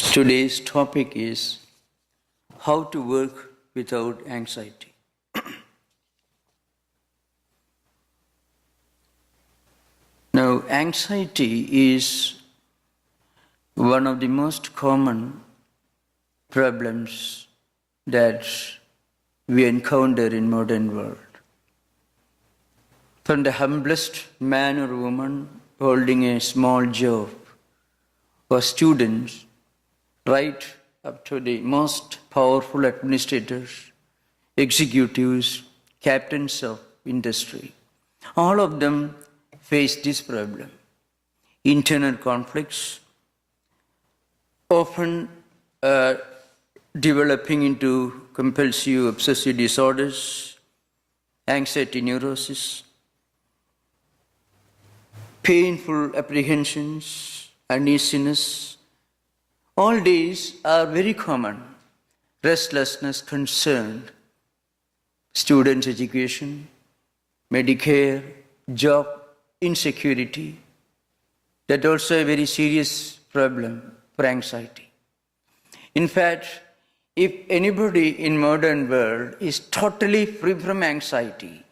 Today's topic is how to work without anxiety. Now, anxiety is one of the most common problems that we encounter in modern world. From the humblest man or woman holding a small job or students, right up to the most powerful administrators, executives, captains of industry, all of them face this problem. Internal conflicts, often developing into compulsive obsessive disorders, anxiety neurosis, painful apprehensions, uneasiness. All these are very common. Restlessness, concern, students' education, Medicare, job insecurity. That's also a very serious problem for anxiety. In fact, if anybody in modern world is totally free from anxiety,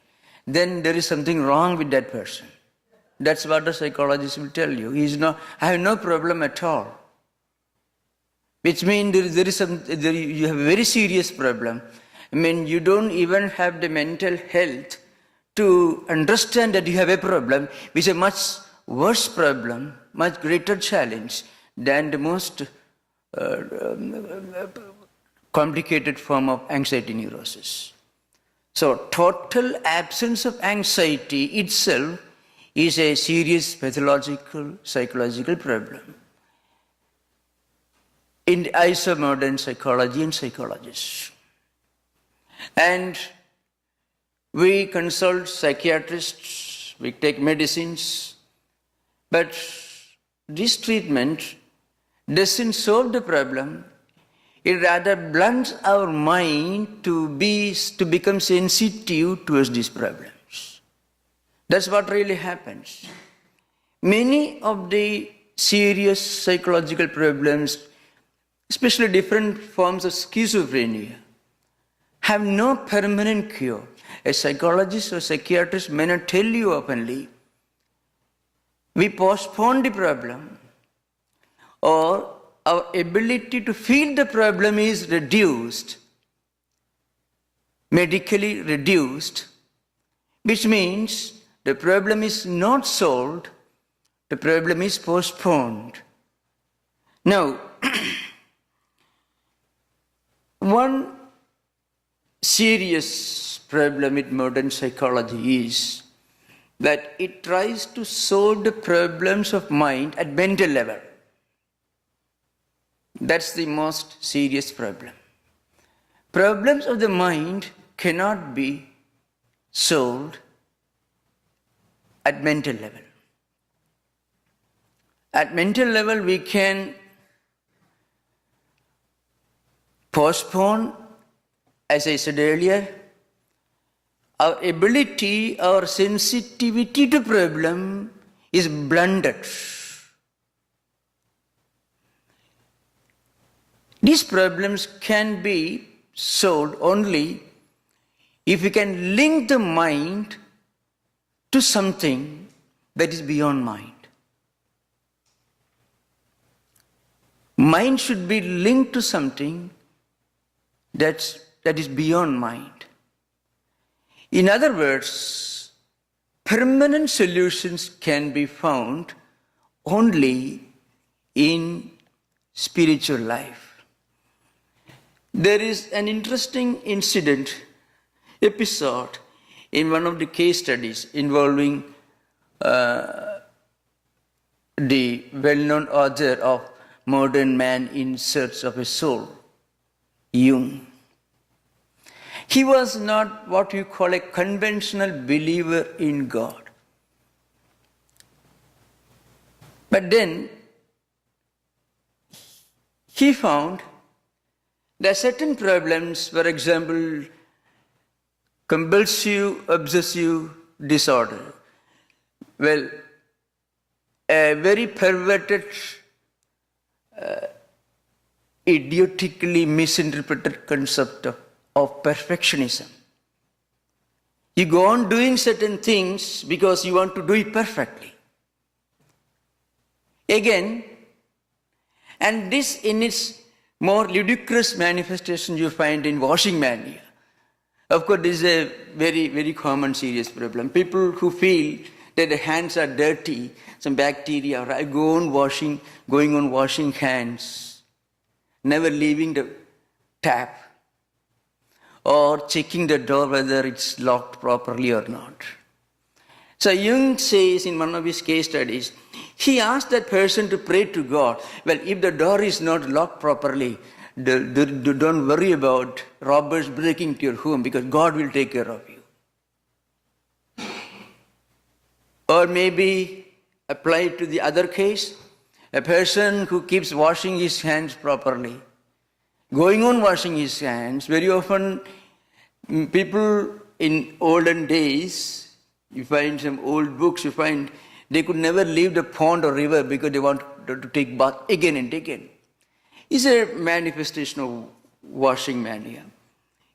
then there is something wrong with that person. That's what the psychologist will tell you. I have no problem at all. Which means you have a very serious problem. I mean, you don't even have the mental health to understand that you have a problem, which is a much worse problem, much greater challenge than the most complicated form of anxiety neurosis. So, total absence of anxiety itself is a serious pathological, psychological problem in the eyes of modern psychology and psychologists. And we consult psychiatrists, we take medicines, but this treatment doesn't solve the problem. It rather blunts our mind to become sensitive towards these problems. That's what really happens. Many of the serious psychological problems, especially different forms of schizophrenia, have no permanent cure. A psychologist or psychiatrist may not tell you openly. We postpone the problem, or our ability to feel the problem is reduced, medically reduced, which means the problem is not solved, the problem is postponed. Now, one serious problem with modern psychology is that it tries to solve the problems of mind at mental level. That's the most serious problem. Problems of the mind cannot be solved at mental level. At mental level, we can postpone, as I said earlier, our ability, our sensitivity to problem is blunted. These problems can be solved only if we can link the mind to something that is beyond mind. Mind should be linked to something that is beyond mind. In other words, permanent solutions can be found only in spiritual life. There is an interesting episode in one of the case studies involving the well-known author of Modern Man in Search of a Soul, Jung. He was not what you call a conventional believer in God. But then he found that certain problems, for example, compulsive obsessive disorder, a very perverted idiotically misinterpreted concept of perfectionism. You go on doing certain things because you want to do it perfectly. Again, and this in its more ludicrous manifestation you find in washing mania. Of course, this is a very, very common serious problem. People who feel that their hands are dirty, some bacteria, right, going on washing hands, never leaving the tap, or checking the door whether it's locked properly or not. So Jung says in one of his case studies, he asked that person to pray to God. Well, if the door is not locked properly, don't worry about robbers breaking into your home because God will take care of you. Or maybe apply it to the other case, a person who keeps washing his hands properly, going on washing his hands. Very often people in olden days, you find some old books, you find they could never leave the pond or river because they want to take bath again and again. It's a manifestation of washing mania,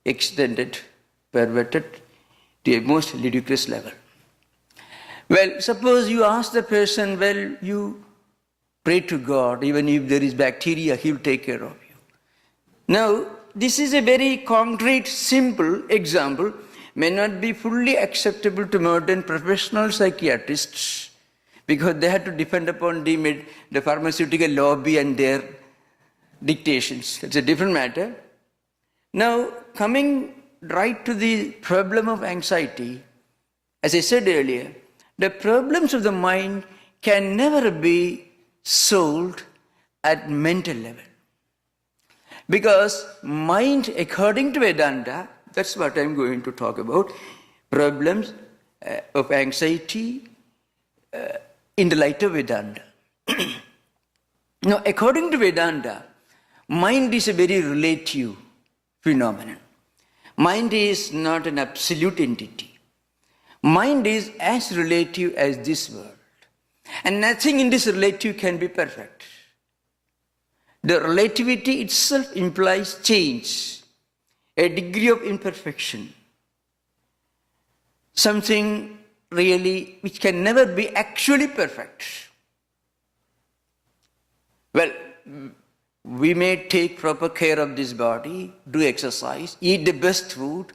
extended, perverted to a most ludicrous level. Well, suppose you ask the person, well, you pray to God, even if there is bacteria, He will take care of you. Now, this is a very concrete, simple example, may not be fully acceptable to modern professional psychiatrists because they had to depend upon the pharmaceutical lobby and their dictations. It's a different matter. Now, coming right to the problem of anxiety, as I said earlier, the problems of the mind can never be solved at mental level. Because mind, according to Vedanta, that's what I'm going to talk about, problems of anxiety in the light of Vedanta. Now, according to Vedanta, mind is a very relative phenomenon. Mind is not an absolute entity. Mind is as relative as this world. And nothing in this relative can be perfect. The relativity itself implies change, a degree of imperfection, something really which can never be actually perfect. Well, we may take proper care of this body, do exercise, eat the best food,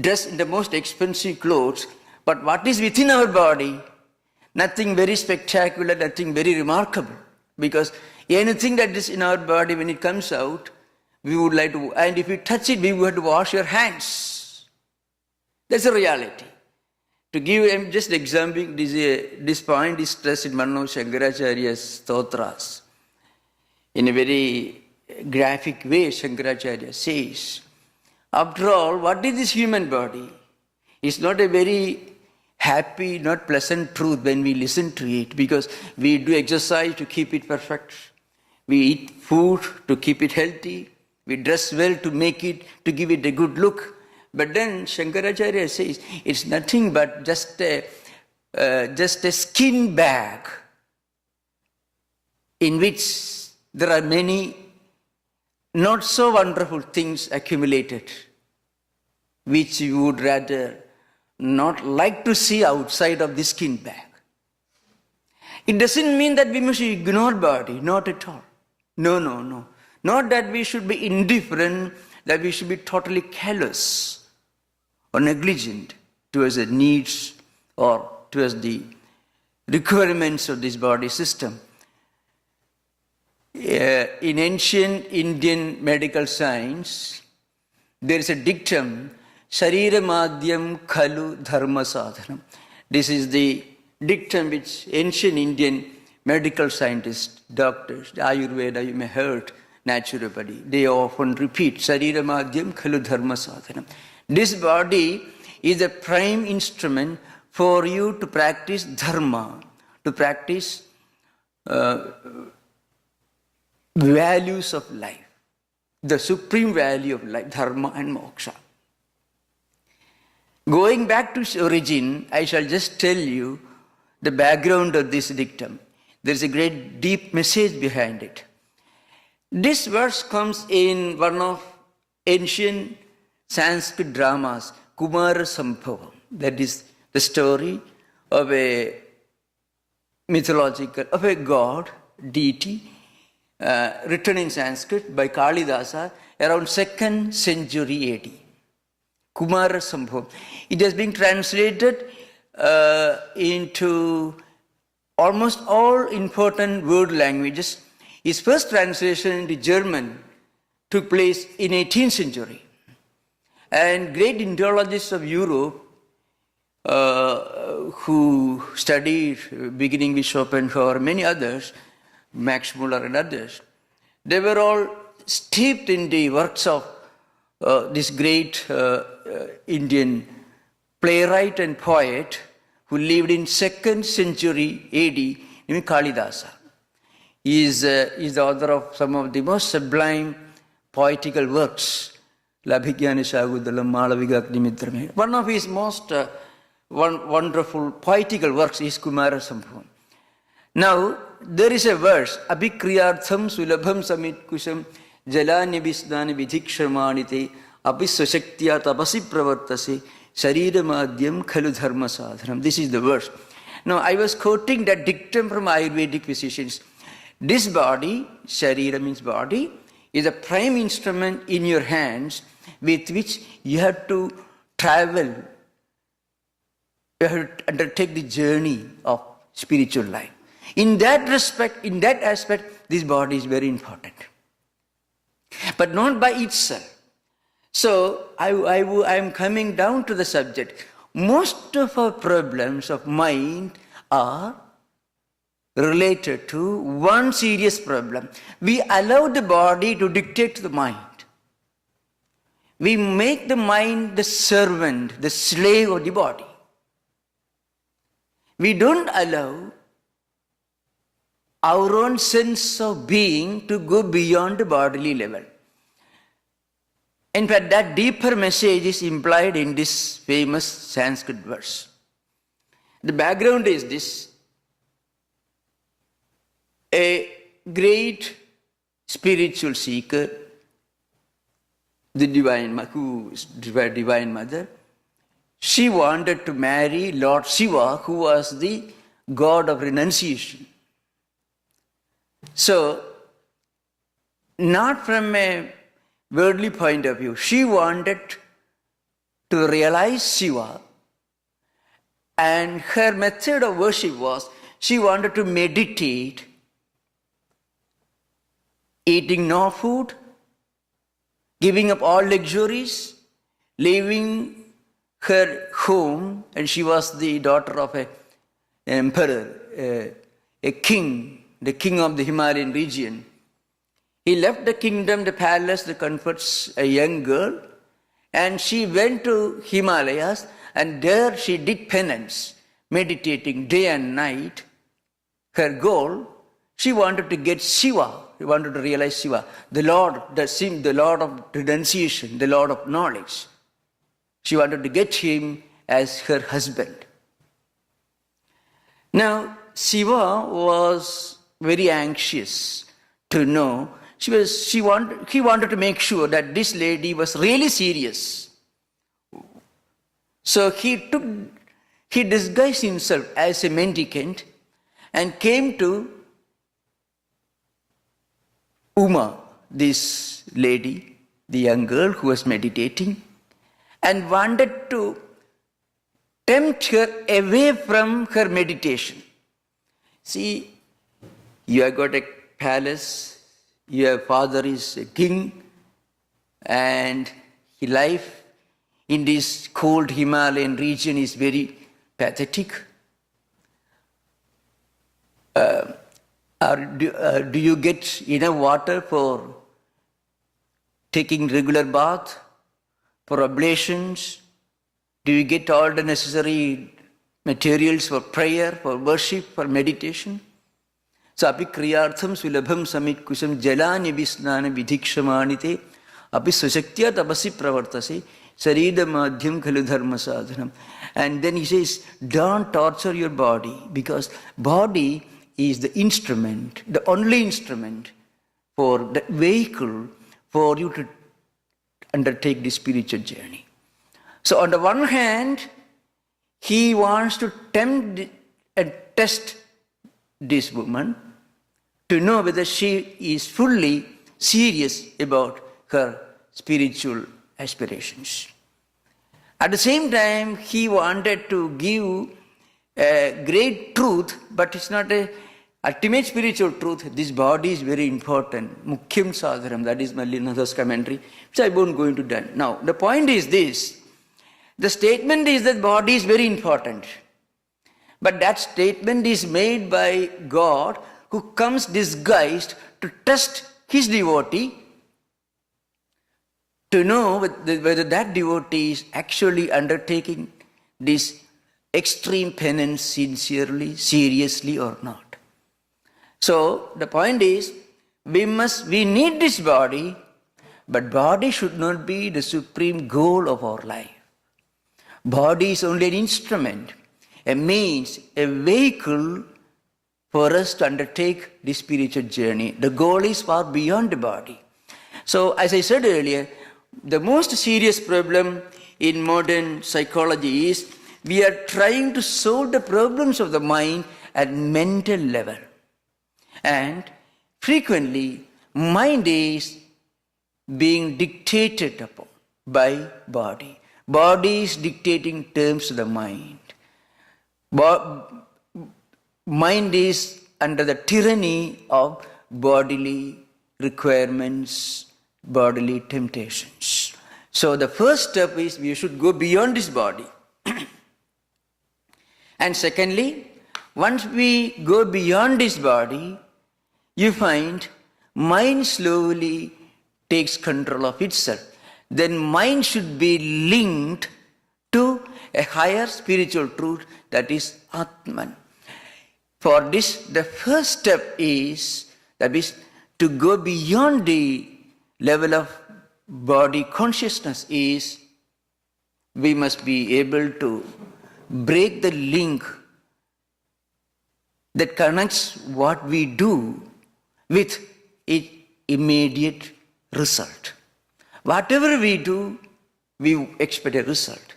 dress in the most expensive clothes, but what is within our body? Nothing very spectacular, nothing very remarkable. Because anything that is in our body, when it comes out, we would like to, and if you touch it, we would have to wash your hands. That's a reality. To give just an example, this point is stressed in one of Shankaracharya's stotras. In a very graphic way, Shankaracharya says, after all, what is this human body? It's not a very happy, not pleasant truth when we listen to it, because we do exercise to keep it perfect. We eat food to keep it healthy. We dress well to give it a good look. But then Shankaracharya says it's nothing but just a skin bag in which there are many not so wonderful things accumulated, which you would rather not like to see outside of the skin bag. It doesn't mean that we must ignore body, not at all. No. Not that we should be indifferent, that we should be totally callous or negligent towards the needs or towards the requirements of this body system. In ancient Indian medical science, there is a dictum, Sharira Madhyam Khalu Dharma Sadhanam. This is the dictum which ancient Indian medical scientists, doctors, Ayurveda, you may have heard, naturopathy, they often repeat, Sharira Madhyam Khalu Dharma Sadhanam. This body is a prime instrument for you to practice dharma, to practice values of life, the supreme value of life, dharma and moksha. Going back to its origin, I shall just tell you the background of this dictum. There is a great deep message behind it. This verse comes in one of ancient Sanskrit dramas, Kumara Sambhavam. That is the story of a mythological, of a god, deity, written in Sanskrit by Kalidasa around 2nd century AD. Kumara Sambhavam. It has been translated into almost all important world languages. His first translation into German took place in 18th century. And great Indologists of Europe who studied, beginning with Schopenhauer, many others, Max Muller and others, they were all steeped in the works of this great Indian playwright and poet who lived in 2nd century AD, named Kalidasa. He is the author of some of the most sublime poetical works. Labhigyani Shagudalam Malavigagnimitrame. One of his most wonderful poetical works is Kumara Sambhavam. Now, there is a verse, Abhikriyartham Sulabham Samit Kusham Jalanibisnani Vidhikshamanite Abhiswashaktya Tapasi Pravartase Sharira Madhyam Khalu Dharma Sadhanam. This is the verse. Now, I was quoting that dictum from Ayurvedic physicians. This body, Sharira means body, is a prime instrument in your hands with which you have to travel, you have to undertake the journey of spiritual life. In that respect, in that aspect, this body is very important. But not by itself. So, I am coming down to the subject. Most of our problems of mind are related to one serious problem. We allow the body to dictate to the mind. We make the mind the servant, the slave of the body. We don't allow our own sense of being to go beyond the bodily level. In fact, that deeper message is implied in this famous Sanskrit verse. The background is this. A great spiritual seeker, the Divine Mother, she wanted to marry Lord Shiva, who was the god of renunciation. So, not from a worldly point of view, she wanted to realize Shiva, and her method of worship was she wanted to meditate, eating no food, giving up all luxuries, leaving her home, and she was the daughter of an emperor, a king, the king of the Himalayan region. He left the kingdom, the palace that comforts a young girl, and she went to Himalayas, and there she did penance, meditating day and night. Her goal, she wanted to get Shiva. She wanted to realize Shiva, the Lord of renunciation, the Lord of knowledge. She wanted to get him as her husband. Now, Shiva was very anxious to know. He wanted to make sure that this lady was really serious. So he disguised himself as a mendicant and came to Uma, this lady, the young girl who was meditating, and wanted to tempt her away from her meditation. See, you have got a palace, your father is a king, and life in this cold Himalayan region is very pathetic. Do you get enough water for taking regular bath, for oblations? Do you get all the necessary materials for prayer, for worship, for meditation? So, apikriyartham sulabham samit kusam jalani visnana vidhikshamanite apisvasaktya tapasi pravartase sarida madhyam khalu dharma sadhanam. And then he says, don't torture your body, because body is the instrument, the only instrument for the vehicle for you to undertake the spiritual journey. So on the one hand, he wants to tempt and test this woman to know whether she is fully serious about her spiritual aspirations. At the same time, he wanted to give a great truth, but it's not a ultimate spiritual truth. This body is very important. Mukhyam sadharam, that is Mallinatha's commentary, which I won't go into that. Now, the point is this. The statement is that body is very important. But that statement is made by God, who comes disguised to test his devotee to know whether that devotee is actually undertaking this extreme penance sincerely, seriously or not. So the point is, we need this body, but body should not be the supreme goal of our life. Body is only an instrument, a means, a vehicle for us to undertake the spiritual journey. The goal is far beyond the body. So as I said earlier, the most serious problem in modern psychology is we are trying to solve the problems of the mind at mental level. And frequently, mind is being dictated upon by body. Body is dictating terms to the mind. Mind is under the tyranny of bodily requirements, bodily temptations. So the first step is we should go beyond this body. And secondly, once we go beyond this body, you find mind slowly takes control of itself. Then mind should be linked to a higher spiritual truth, that is Atman. For this, the first step is to go beyond the level of body consciousness is we must be able to break the link that connects what we do with its immediate result. Whatever we do, we expect a result.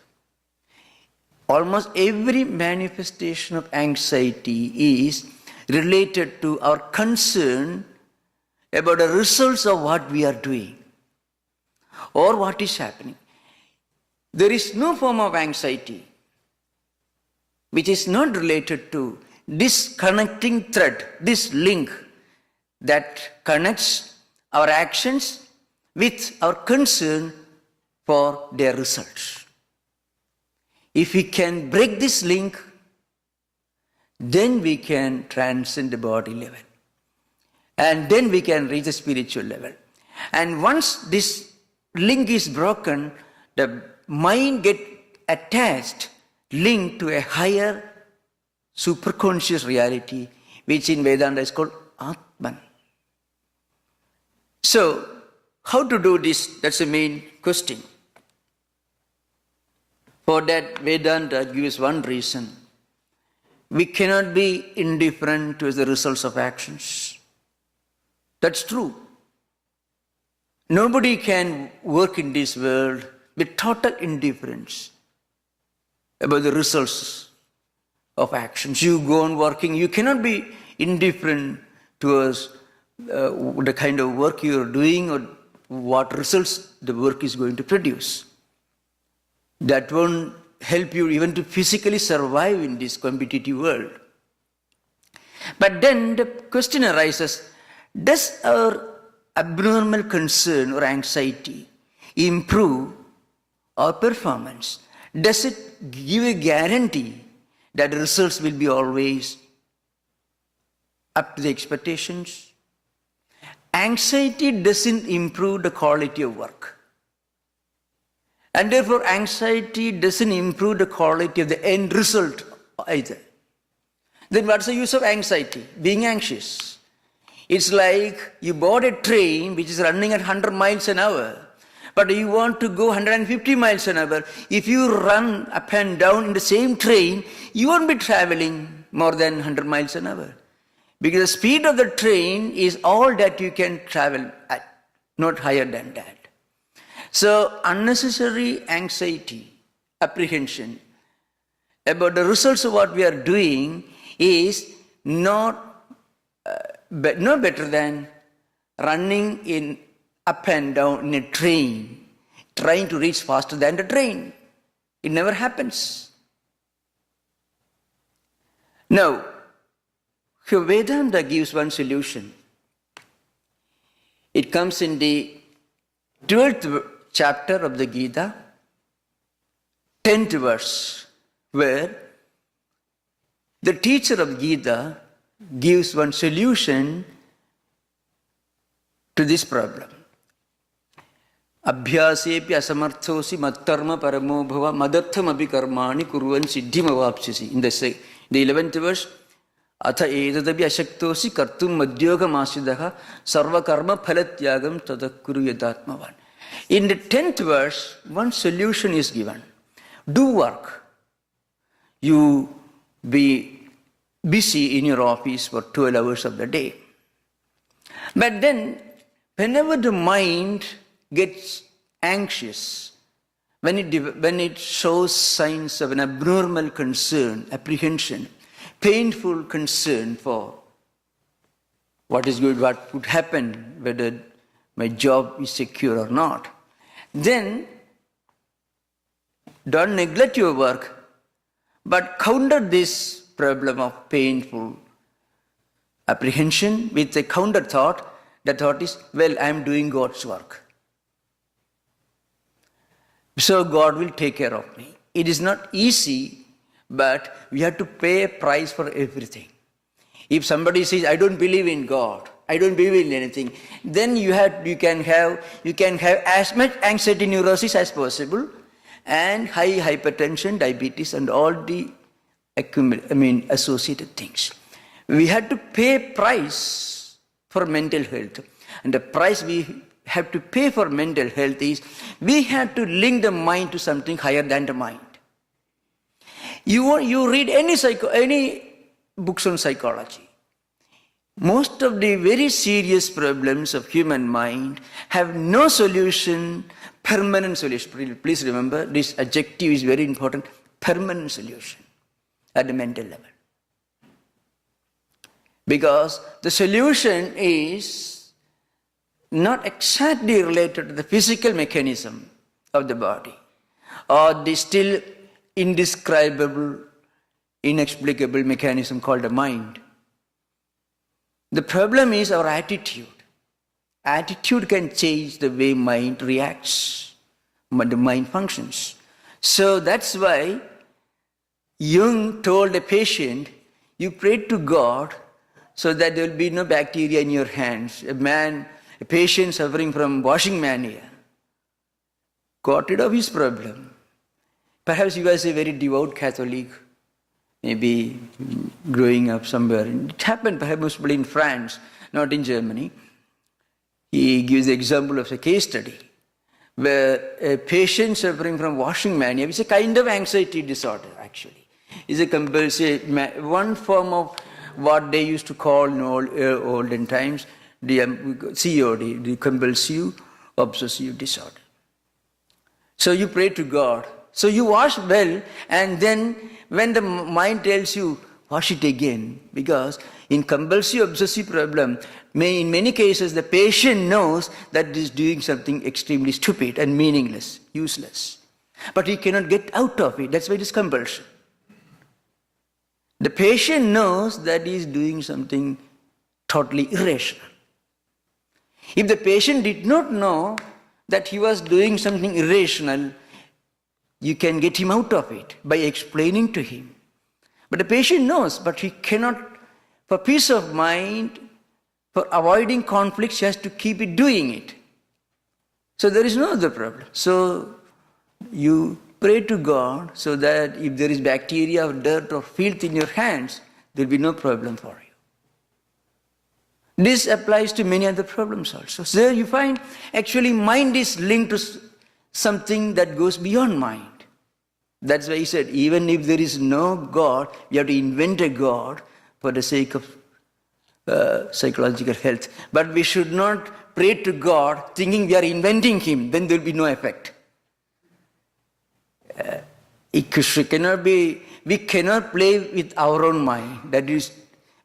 Almost every manifestation of anxiety is related to our concern about the results of what we are doing or what is happening. There is no form of anxiety which is not related to this connecting thread, this link that connects our actions with our concern for their results. If we can break this link, then we can transcend the body level. And then we can reach the spiritual level. And once this link is broken, the mind gets attached, linked to a higher superconscious reality, which in Vedanta is called Atman. So, how to do this? That's the main question. For that, Vedanta gives one reason. We cannot be indifferent to the results of actions. That's true. Nobody can work in this world with total indifference about the results of actions. You go on working, you cannot be indifferent towards the kind of work you are doing or what results the work is going to produce. That won't help you even to physically survive in this competitive world. But then the question arises, does our abnormal concern or anxiety improve our performance? Does it give a guarantee that the results will be always up to the expectations? Anxiety doesn't improve the quality of work. And therefore, anxiety doesn't improve the quality of the end result either. Then what's the use of anxiety? Being anxious. It's like you board a train which is running at 100 miles an hour, but you want to go 150 miles an hour. If you run up and down in the same train, you won't be traveling more than 100 miles an hour. Because the speed of the train is all that you can travel at, not higher than that. So unnecessary anxiety, apprehension about the results of what we are doing is not no better than running in up and down in a train, trying to reach faster than the train. It never happens. Now, Vedanta gives one solution. It comes in the 12th chapter of the Gita, 10th verse, where the teacher of Gita gives one solution to this problem. Abhyasepi asamarthosi mattarma paramo bhava madartham abhikarmani kurvan siddhim avapsyasi. In the 11th verse, atha edadabi ashaktosi kartum madhyogam asidaha sarva karma phalatyagam tadakkuru yadatmavan. In the 10th verse, one solution is given. Do work. You be busy in your office for 12 hours of the day. But then, whenever the mind gets anxious, when it shows signs of an abnormal concern, apprehension, painful concern for what is good, what would happen, whether my job is secure or not, then don't neglect your work, but counter this problem of painful apprehension with a counter thought. The thought is, well, I am doing God's work, so God will take care of me. It is not easy, but we have to pay a price for everything. If somebody says, I don't believe in God, I don't believe in anything, then you can have as much anxiety neurosis as possible, and high hypertension, diabetes, and all the associated things. We have to pay price for mental health, and the price we have to pay for mental health is we have to link the mind to something higher than the mind. You read any books on psychology. Most of the very serious problems of human mind have no solution, permanent solution. Please remember, this adjective is very important, permanent solution at the mental level. Because the solution is not exactly related to the physical mechanism of the body or the still indescribable, inexplicable mechanism called the mind. The problem is our attitude. Attitude can change the way mind reacts, but the mind functions. So that's why Jung told a patient, you pray to God so that there will be no bacteria in your hands. A patient suffering from washing mania got rid of his problem. Perhaps he was a very devout Catholic, maybe growing up somewhere. It happened perhaps in France, not in Germany. He gives the example of a case study where a patient suffering from washing mania, which is a kind of anxiety disorder actually, is a compulsive, one form of what they used to call in olden times, the COD, the compulsive obsessive disorder. So you pray to God. So you wash well, and then when the mind tells you, wash it again, because in compulsive obsessive problem, in many cases the patient knows that he is doing something extremely stupid and meaningless, useless. But he cannot get out of it. That's why it is compulsion. The patient knows that he is doing something totally irrational. If the patient did not know that he was doing something irrational, you can get him out of it by explaining to him. But the patient knows, but he cannot, for peace of mind, for avoiding conflicts, he has to keep it doing it. So there is no other problem. So you pray to God so that if there is bacteria or dirt or filth in your hands, there will be no problem for you. This applies to many other problems also. So there you find actually mind is linked to something that goes beyond mind. That's why he said, even if there is no God, we have to invent a God for the sake of psychological health. But we should not pray to God thinking we are inventing Him, then there will be no effect. We cannot play with our own mind. That is,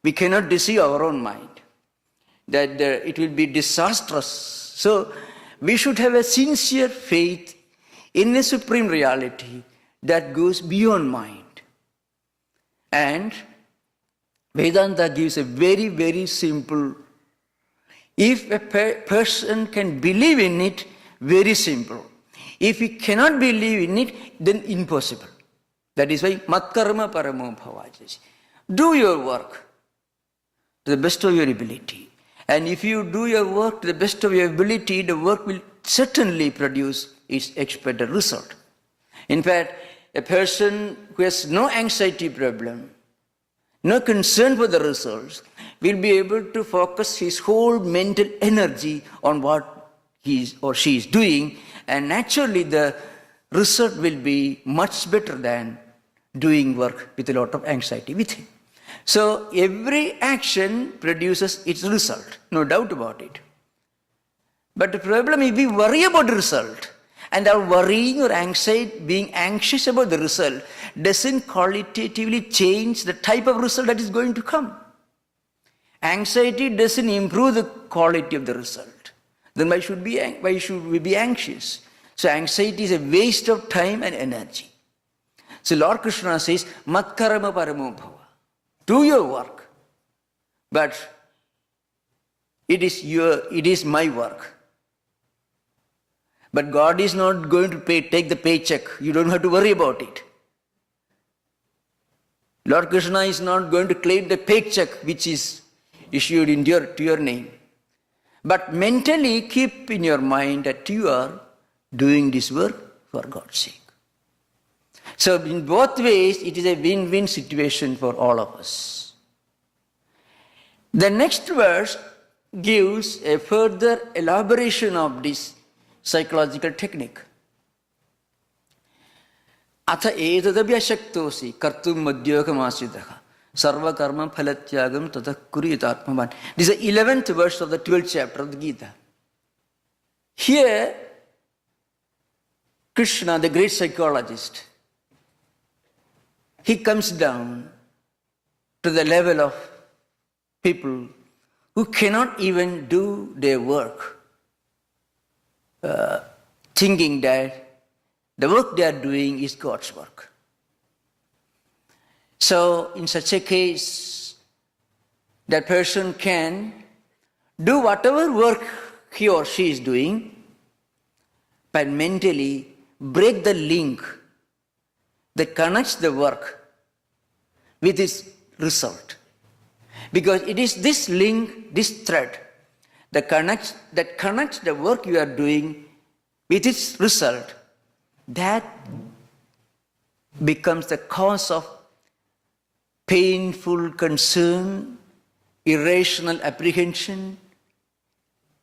we cannot deceive our own mind. That it will be disastrous. So we should have a sincere faith in a supreme reality that goes beyond mind. And Vedanta gives a very, very simple, if a person can believe in it, very simple. If he cannot believe in it, then impossible. That is why matkarma paramo bhavajas. Do your work to the best of your ability. And if you do your work to the best of your ability, the work will certainly produce its expected result. In fact, a person who has no anxiety problem, no concern for the results, will be able to focus his whole mental energy on what he or she is doing, and naturally the result will be much better than doing work with a lot of anxiety with him. So every action produces its result, no doubt about it. But the problem is we worry about the result, and our worrying or anxiety, being anxious about the result, doesn't qualitatively change the type of result that is going to come. Anxiety doesn't improve the quality of the result. Then why should we be anxious? So anxiety is a waste of time and energy. So Lord Krishna says, Matkarama paramo bhava. Do your work. But it is my work. But God is not going to take the paycheck. You don't have to worry about it. Lord Krishna is not going to claim the paycheck which is issued to your name. But mentally keep in your mind that you are doing this work for God's sake. So in both ways, it is a win-win situation for all of us. The next verse gives a further elaboration of this psychological technique. Atha edadabhyashaktosi kartum madhyokamasidha sarva karma phalatyagam tata kuriyatatmavan. This is the 11th verse of the 12th chapter of the Gita. Here, Krishna, the great psychologist, he comes down to the level of people who cannot even do their work, thinking that the work they are doing is God's work. So in such a case, that person can do whatever work he or she is doing, but mentally break the link that connects the work with its result. Because it is this link, this thread, that connects the work you are doing with its result, that becomes the cause of painful concern, irrational apprehension,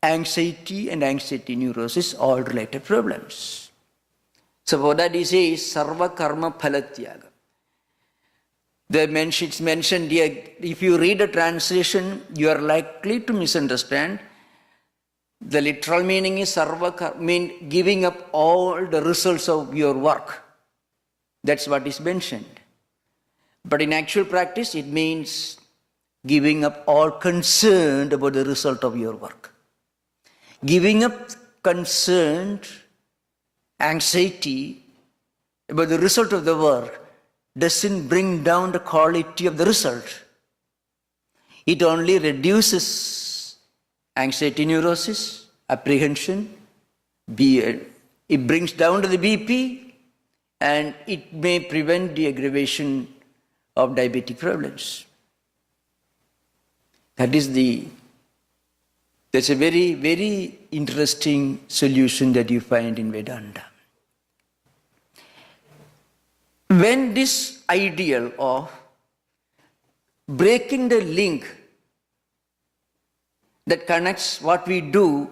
anxiety and anxiety neurosis, all related problems. So for that he says, sarva karma phalatyaga. It's mentioned here, if you read a translation, you are likely to misunderstand. The literal meaning is sarva karma, mean giving up all the results of your work. That's what is mentioned. But in actual practice, it means giving up all concern about the result of your work. Giving up concern, anxiety about the result of the work doesn't bring down the quality of the result. It only reduces anxiety neurosis, apprehension, it brings down to the BP, and it may prevent the aggravation of diabetic problems. That's a very, very interesting solution that you find in Vedanta. When this ideal of breaking the link that connects what we do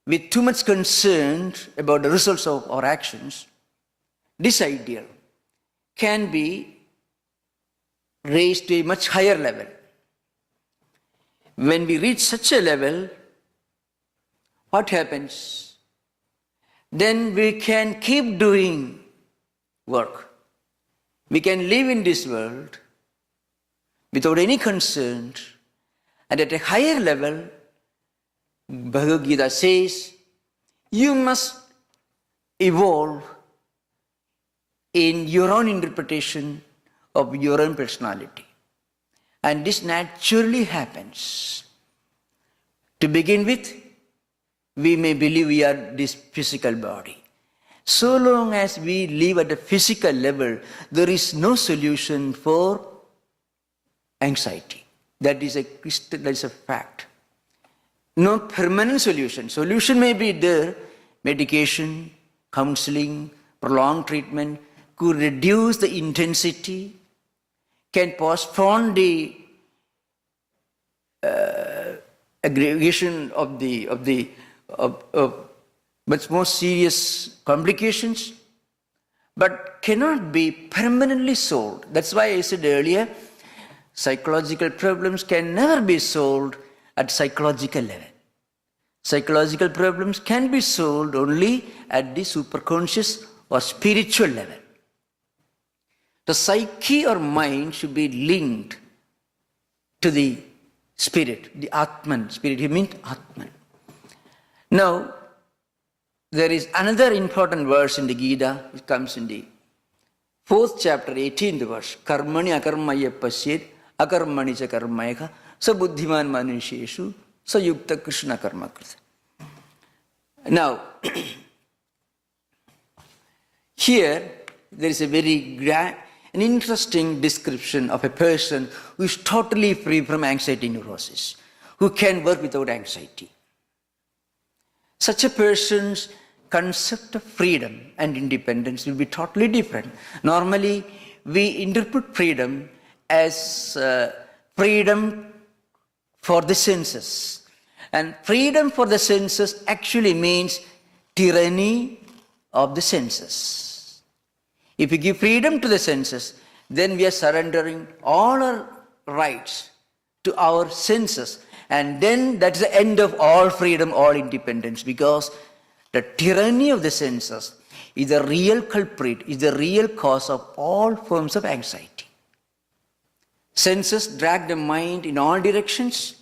with too much concern about the results of our actions, this ideal can be raised to a much higher level. When we reach such a level, what happens? Then we can keep doing work. We can live in this world without any concern, and at a higher level, Bhagavad Gita says, you must evolve in your own interpretation of your own personality. And this naturally happens. To begin with, we may believe we are this physical body. So long as we live at a physical level, there is no solution for anxiety. That is a fact. No permanent solution. Solution may be there. Medication, counseling, prolonged treatment could reduce the intensity, can postpone the aggravation of much more serious complications, but cannot be permanently solved. That's why I said earlier, psychological problems can never be solved at psychological level. Psychological problems can be solved only at the superconscious or spiritual level. The psyche or mind should be linked to the spirit, the Atman. Spirit, he means Atman. Now, there is another important verse in the Gita. It comes in the 4th chapter, 18th verse. Karmani akarmaya pasyet, akarmani cha karmayaka, sa buddhiman manusheshu, sa yukta krishna karma krita. Now, here there is a very an interesting description of a person who is totally free from anxiety neurosis, who can work without anxiety. Such a person's concept of freedom and independence will be totally different. Normally, we interpret freedom as freedom for the senses. And freedom for the senses actually means tyranny of the senses. If we give freedom to the senses, then we are surrendering all our rights to our senses. And then that's the end of all freedom, all independence, because the tyranny of the senses is the real culprit, is the real cause of all forms of anxiety. Senses drag the mind in all directions,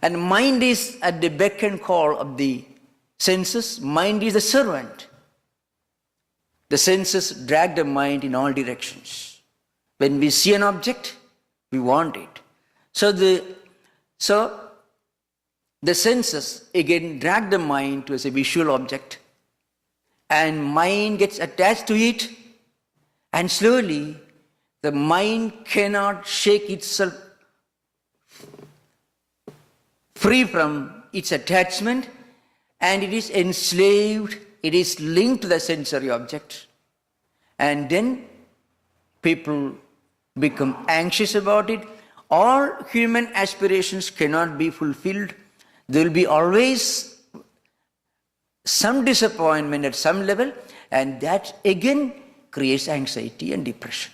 and mind is at the beck and call of the senses. Mind is the servant. The senses drag the mind in all directions. When we see an object, we want it. So the senses again drag the mind towards a visual object, and mind gets attached to it, and slowly the mind cannot shake itself free from its attachment, and it is enslaved, it is linked to the sensory object. And then people become anxious about it. All human aspirations cannot be fulfilled. There will be always some disappointment at some level, and that again creates anxiety and depression.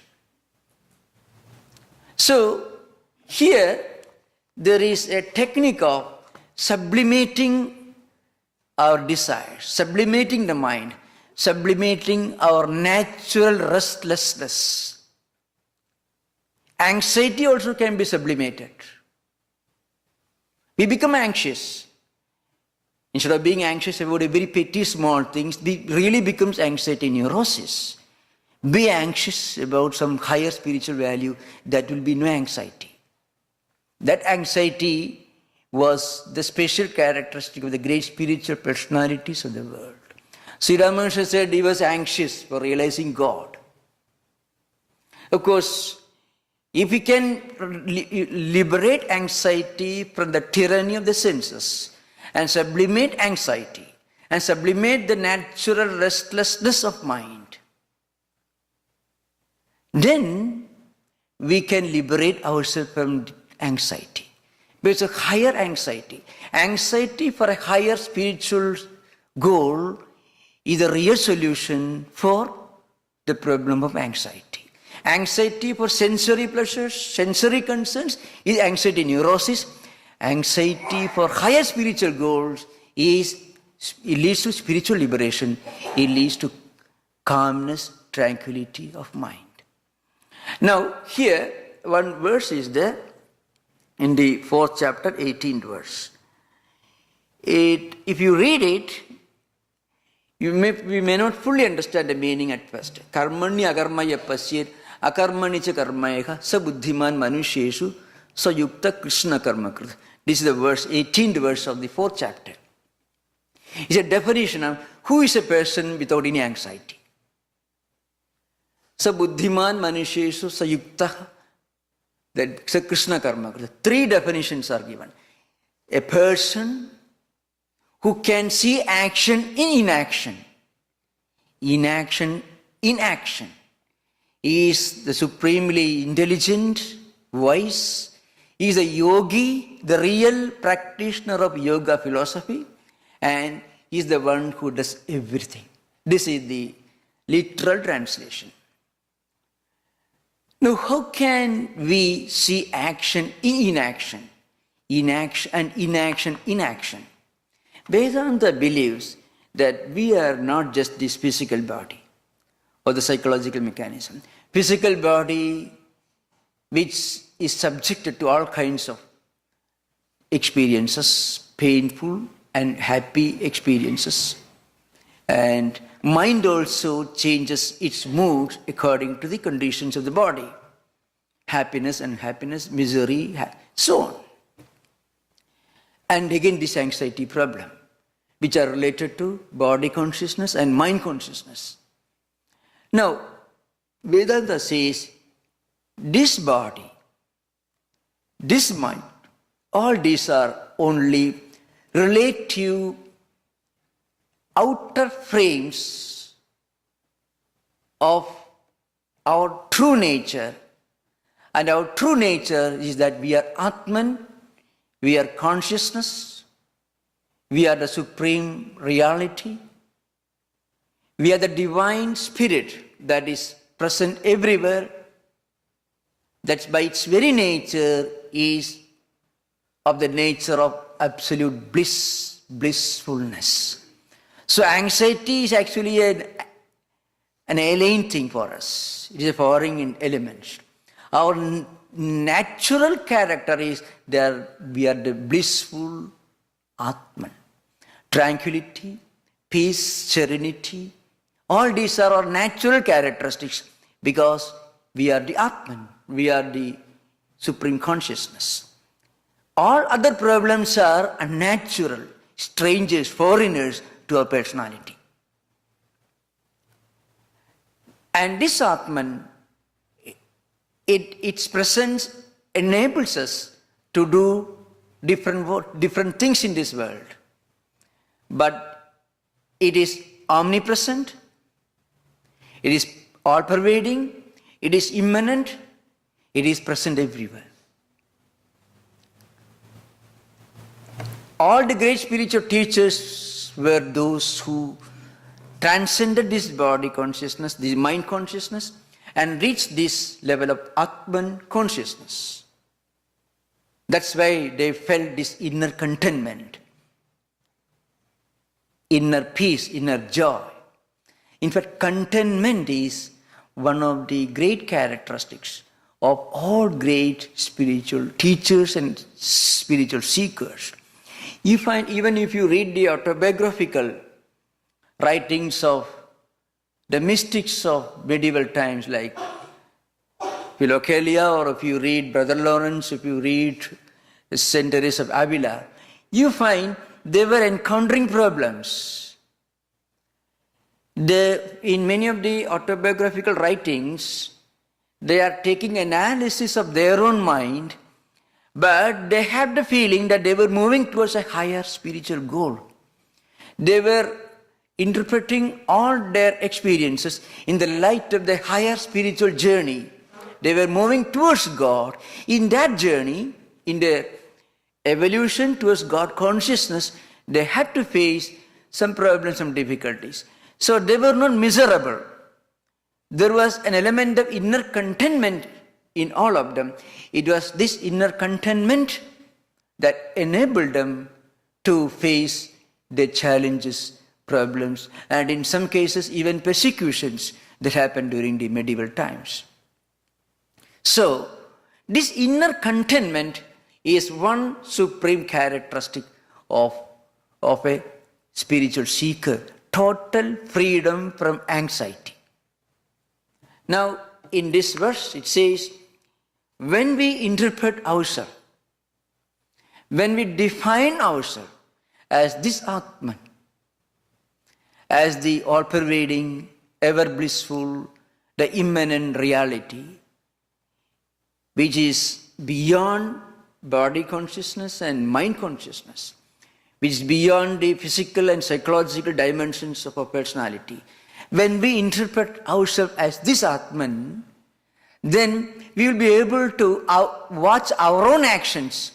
So here there is a technique of sublimating our desires, sublimating the mind, sublimating our natural restlessness. Anxiety also can be sublimated. We become anxious. Instead of being anxious about a very petty small things, it really becomes anxiety neurosis. Be anxious about some higher spiritual value, that will be no anxiety. That anxiety was the special characteristic of the great spiritual personalities of the world. Sri Ramakrishna said he was anxious for realizing God. Of course, if we can liberate anxiety from the tyranny of the senses and sublimate anxiety and sublimate the natural restlessness of mind, then we can liberate ourselves from anxiety. But it's a higher anxiety. Anxiety for a higher spiritual goal is the real solution for the problem of anxiety. Anxiety for sensory pleasures, sensory concerns is anxiety neurosis. Anxiety for higher spiritual goals it leads to spiritual liberation. It leads to calmness, tranquility of mind. Now, here, one verse is there in the 4th chapter, 18th verse. If you read it, we may not fully understand the meaning at first. Karmani agarmaya pasyet akarmani cha karmayeha sa buddhiman manusheshu sa yukta krishna karma krita. This is the verse, 18th verse of the 4th chapter. It's a definition of who is a person without any anxiety. Sa buddhiman manusheshu sa yukta, that sa krishna karma krita. 3 definitions are given. A person who can see action in inaction. Inaction in action. He is the supremely intelligent, wise. He is a yogi, the real practitioner of yoga philosophy, and he is the one who does everything. This is the literal translation. Now, how can we see action in inaction? Inaction and inaction in action. Vedanta believes that we are not just this physical body or the psychological mechanism. Physical body which is subjected to all kinds of experiences, painful and happy experiences. And mind also changes its mood according to the conditions of the body. Happiness, unhappiness, misery, so on. And again this anxiety problem, which are related to body consciousness and mind consciousness. Now, Vedanta says, this body, this mind, all these are only relative outer frames of our true nature. And our true nature is that we are Atman, we are consciousness, we are the supreme reality, we are the divine spirit that is present everywhere, that by its very nature is of the nature of absolute bliss, blissfulness. So anxiety is actually an alien thing for us. It is a foreign element. Our natural character is that we are the blissful Atman. Tranquility, peace, serenity, all these are our natural characteristics because we are the Atman, we are the supreme consciousness. All other problems are unnatural, strangers, foreigners to our personality. And this Atman, its presence enables us to do different things in this world. But it is omnipresent, it is all-pervading, it is immanent, it is present everywhere. All the great spiritual teachers were those who transcended this body consciousness, this mind consciousness, and reached this level of Atman consciousness. That's why they felt this inner contentment, inner peace, inner joy. In fact, contentment is one of the great characteristics of all great spiritual teachers and spiritual seekers. You find, even if you read the autobiographical writings of the mystics of medieval times like Philokalia, or if you read Brother Lawrence, if you read Saint Teresa of Avila, you find they were encountering problems. In many of the autobiographical writings, they are taking analysis of their own mind, but they had the feeling that they were moving towards a higher spiritual goal. They were interpreting all their experiences in the light of the higher spiritual journey. They were moving towards God. In that journey, in their evolution towards God consciousness, they had to face some problems, some difficulties. So they were not miserable. There was an element of inner contentment in all of them. It was this inner contentment that enabled them to face their challenges, problems, and in some cases even persecutions that happened during the medieval times. So, this inner contentment is one supreme characteristic of a spiritual seeker, total freedom from anxiety. Now, in this verse it says, when we interpret ourselves, when we define ourselves as this Atman, as the all-pervading, ever-blissful, the immanent reality, which is beyond body consciousness and mind consciousness, which is beyond the physical and psychological dimensions of our personality. When we interpret ourselves as this Atman, then we will be able to watch our own actions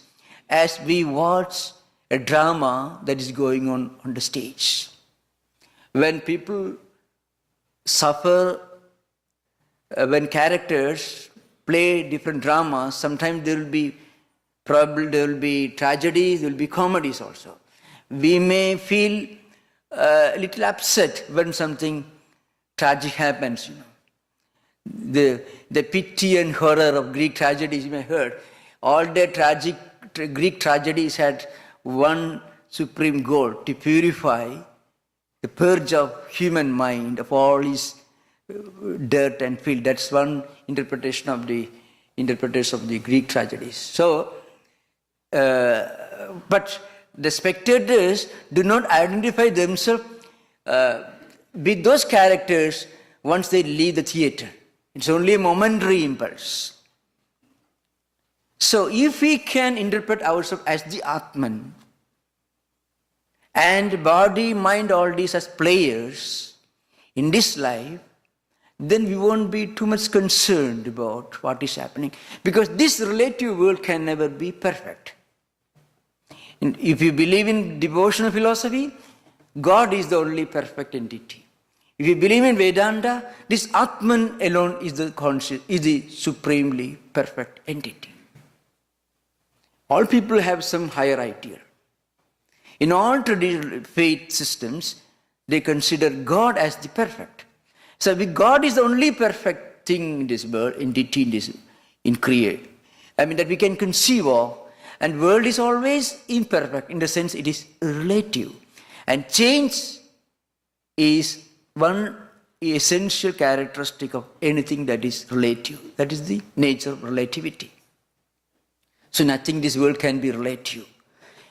as we watch a drama that is going on the stage. When people suffer, when characters play different dramas, sometimes there will be tragedies, there will be comedies also. We may feel a little upset when something tragic happens, The pity and horror of Greek tragedies, you may have heard. All the Greek tragedies had one supreme goal: to purify, the purge of human mind of all its dirt and filth. That's one interpretation of the Greek tragedies. So, but the spectators do not identify themselves with those characters once they leave the theater. It's only a momentary impulse. So if we can interpret ourselves as the Atman, and body, mind, all these as players in this life, then we won't be too much concerned about what is happening, because this relative world can never be perfect. And if you believe in devotional philosophy, God is the only perfect entity. If you believe in Vedanta, this Atman alone is the supremely perfect entity. All people have some higher ideal. In all traditional faith systems, they consider God as the perfect. So God is the only perfect thing in this world, entity in create. That we can conceive of. And world is always imperfect in the sense it is relative. And change is one essential characteristic of anything that is relative. That is the nature of relativity. So nothing in this world can be relative.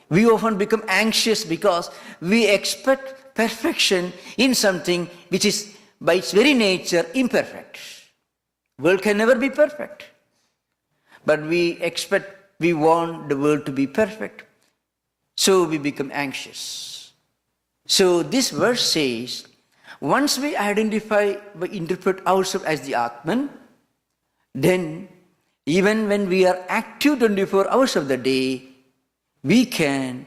We often become anxious because we expect perfection in something which is by its very nature imperfect. World can never be perfect. But we want the world to be perfect. So we become anxious. So this verse says, once we interpret ourselves as the Atman, then even when we are active 24 hours of the day, we can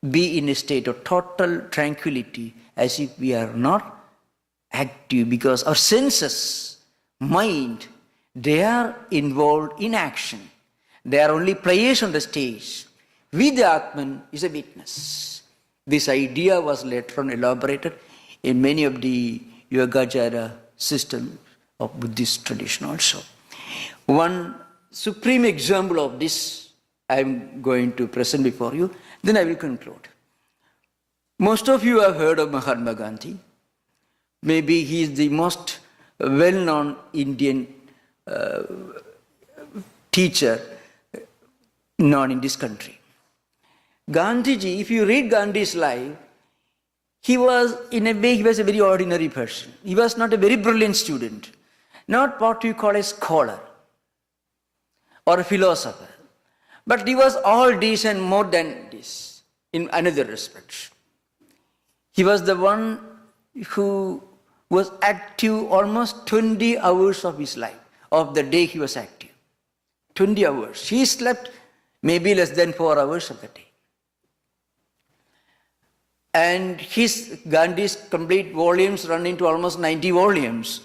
be in a state of total tranquility as if we are not active, because our senses, mind, they are involved in action. They are only players on the stage. We, the Atman, is a witness. This idea was later on elaborated in many of the Yogacara systems of Buddhist tradition also. One supreme example of this I am going to present before you, then I will conclude. Most of you have heard of Mahatma Gandhi. Maybe he is the most well-known Indian teacher known in this country. Gandhiji, if you read Gandhi's life, he was a very ordinary person. He was not a very brilliant student, not what you call a scholar or a philosopher. But he was all this and more than this in another respect. He was the one who was active almost 20 hours of his life, of the day he was active. 20 hours. He slept maybe less than 4 hours of the day. And Gandhi's complete volumes run into almost 90 volumes,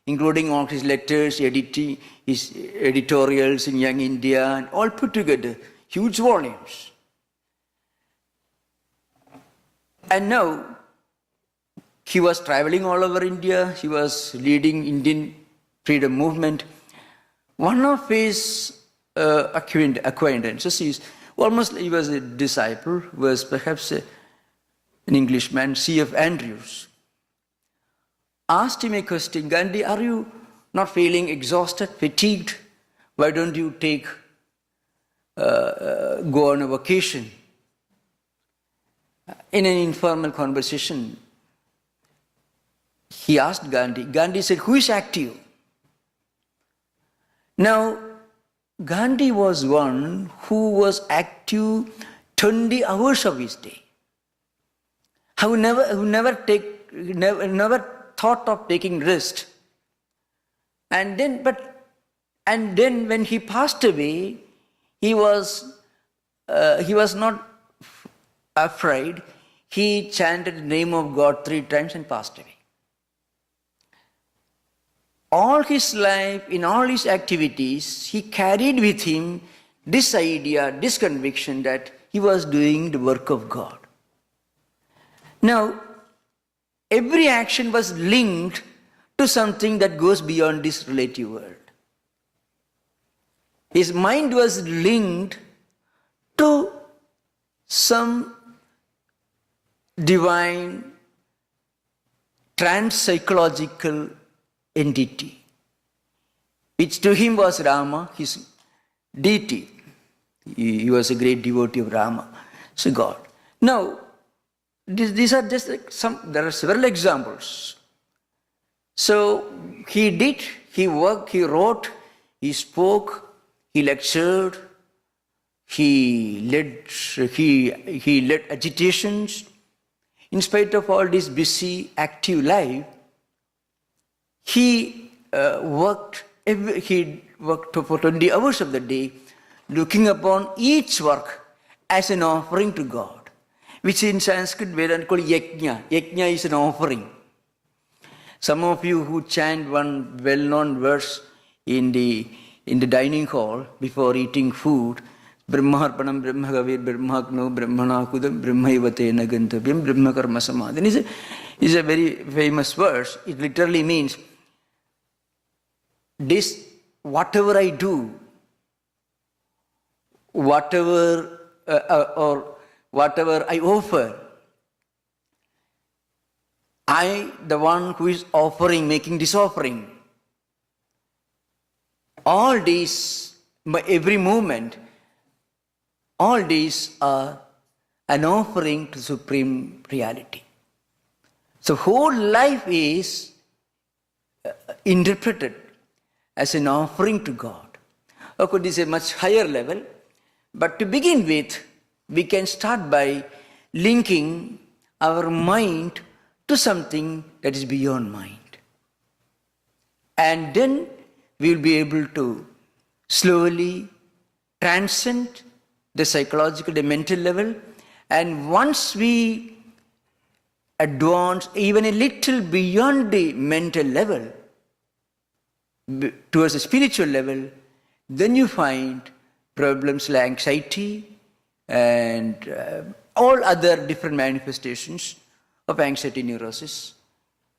including all his letters, his editorials in Young India, and all put together. huge volumes. And now he was traveling all over India. He was leading Indian freedom movement. One of his acquaintances, he was a disciple, was perhaps an Englishman, C.F. Andrews, asked him a question, Gandhi, are you not feeling exhausted, fatigued? Why don't you go on a vacation? In an informal conversation, he asked Gandhi. Gandhi said, who is active? Now, Gandhi was one who was active 20 hours of his day. Who never thought of taking rest. And then when he passed away, he was not afraid. He chanted the name of God 3 times and passed away. All his life, in all his activities, he carried with him this idea, this conviction that he was doing the work of God. Now, every action was linked to something that goes beyond this relative world. His mind was linked to some divine, trans-psychological entity, which to him was Rama, his deity. He was a great devotee of Rama, so God. Now, these are just there are several examples. So he worked, he wrote, he spoke, he lectured, he led agitations. In spite of all this busy, active life, he worked for 20 hours of the day, looking upon each work as an offering to God, which in Sanskrit Vedantic called yajna. Yajna is an offering. Some of you who chant one well-known verse in the dining hall before eating food, Brahmarpanam Brahmagavir Brahmagno Brahmanakudam Brahmaivatena Gantavyam Brahmakarma Samadhi. Is a very famous verse. It literally means this, whatever I do, whatever I offer, I, the one who is offering, making this offering, all these, every movement, all these are an offering to Supreme Reality. So whole life is interpreted as an offering to God. Of course, this is a much higher level, but to begin with, we can start by linking our mind to something that is beyond mind. And then we will be able to slowly transcend the psychological, the mental level, and once we advance even a little beyond the mental level, towards the spiritual level, then you find problems like anxiety and all other different manifestations of anxiety neurosis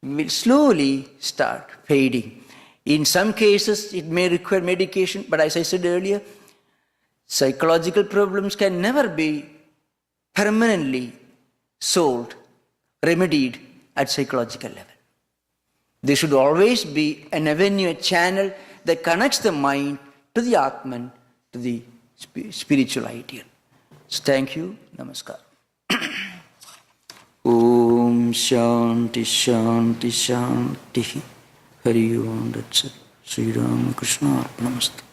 will slowly start fading. In some cases, it may require medication, but as I said earlier, psychological problems can never be permanently solved, remedied at psychological level. There should always be an avenue, a channel that connects the mind to the Atman, to the spiritual ideal. So thank you. Namaskar. Om Shanti Shanti Shanti. Hari Om. That's it. Sri Ramakrishna Order of India.